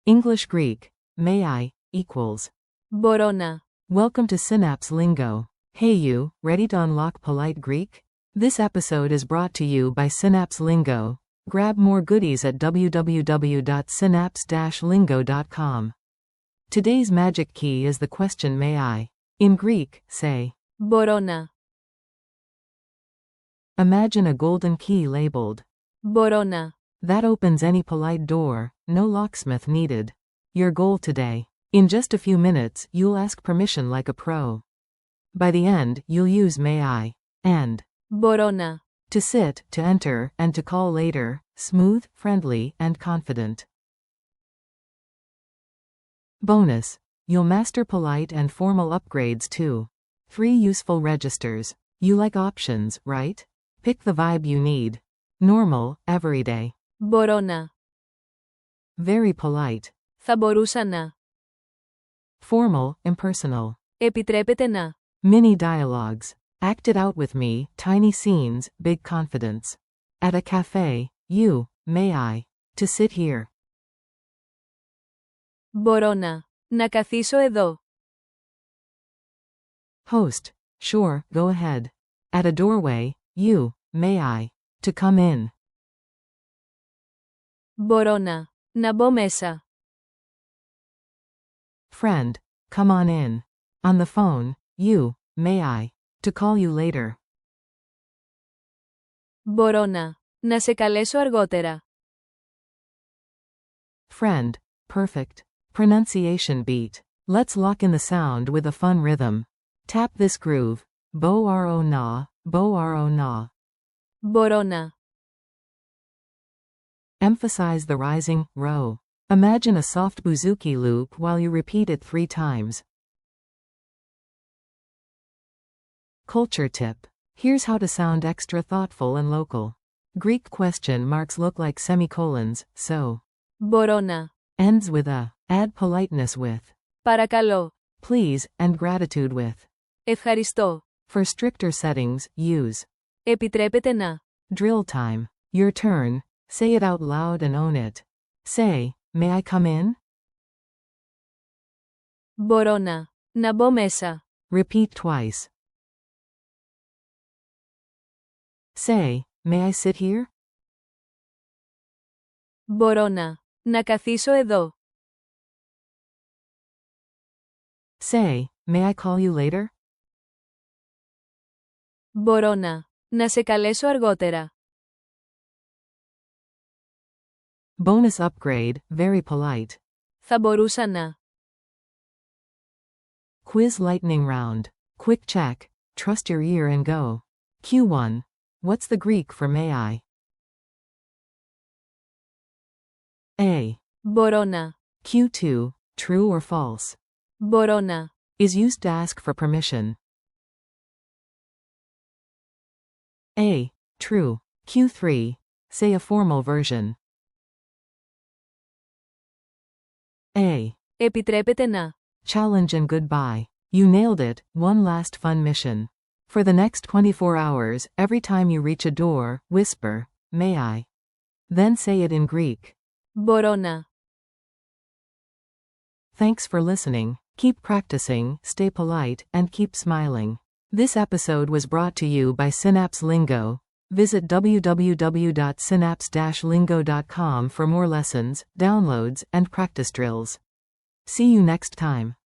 English Greek, may I, equals. Μπορώ να. Welcome to Synapse Lingo. Hey you, ready to unlock polite Greek? This episode is brought to you by Synapse Lingo. Grab more goodies at www.synapse-lingo.com. Today's magic key is the question may I. In Greek, say. Μπορώ να. Imagine a golden key labeled. Μπορώ να. That opens any polite door, no locksmith needed. Your goal today. In just a few minutes, you'll ask permission like a pro. By the end, you'll use may I. And. Μπορώ να. To sit, to enter, and to call later, smooth, friendly, and confident. Bonus. You'll master polite and formal upgrades too. 3 useful registers. You like options, right? Pick the vibe you need. Normal, everyday. Μπορώ να. Very polite. Θα μπορούσα να. Formal, impersonal. Επιτρέπετε να. Mini dialogues. Act it out with me, tiny scenes, big confidence. At a cafe, you, may I. To sit here. Μπορώ να. Να καθίσω εδώ. Host. Sure, go ahead. At a doorway, you, may I. To come in. Μπορώ να. Να μπω μέσα. Friend. Come on in. On the phone, you, may I. To call you later. Μπορώ να. Να σε καλέσω αργότερα. Friend. Perfect. Pronunciation beat. Let's lock in the sound with a fun rhythm. Tap this groove. Bo-ro na, bo-ro na. Μπορώ να. Emphasize the rising, ro. Imagine a soft bouzouki loop while you repeat it 3 times. Culture tip. Here's how to sound extra thoughtful and local. Greek question marks look like semicolons, so. Μπορώ να. Ends with a. Add politeness with. Παρακαλώ. Please, and gratitude with. Ευχαριστώ. For stricter settings, use. Επιτρέπετε να. Drill time. Your turn. Say it out loud and own it. Say, may I come in? Μπορώ να. Να μπω μέσα. Repeat twice. Say, may I sit here? Μπορώ να. Να καθίσω εδώ. Say, may I call you later? Μπορώ να. Να σε καλέσω αργότερα. Bonus upgrade, very polite. Θα μπορούσα να. Quiz lightning round. Quick check. Trust your ear and go. Q1. What's the Greek for may I? A. Μπορώ να. Q2. True or false? Μπορώ να. Is used to ask for permission. A. True. Q3. Say a formal version. A. Επιτρέπετε να. Challenge and goodbye. You nailed it, one last fun mission. For the next 24 hours, every time you reach a door, whisper, may I? Then say it in Greek. Μπορώ να. Thanks for listening. Keep practicing, stay polite, and keep smiling. This episode was brought to you by Synapse Lingo. Visit www.synapse-lingo.com for more lessons, downloads, and practice drills. See you next time.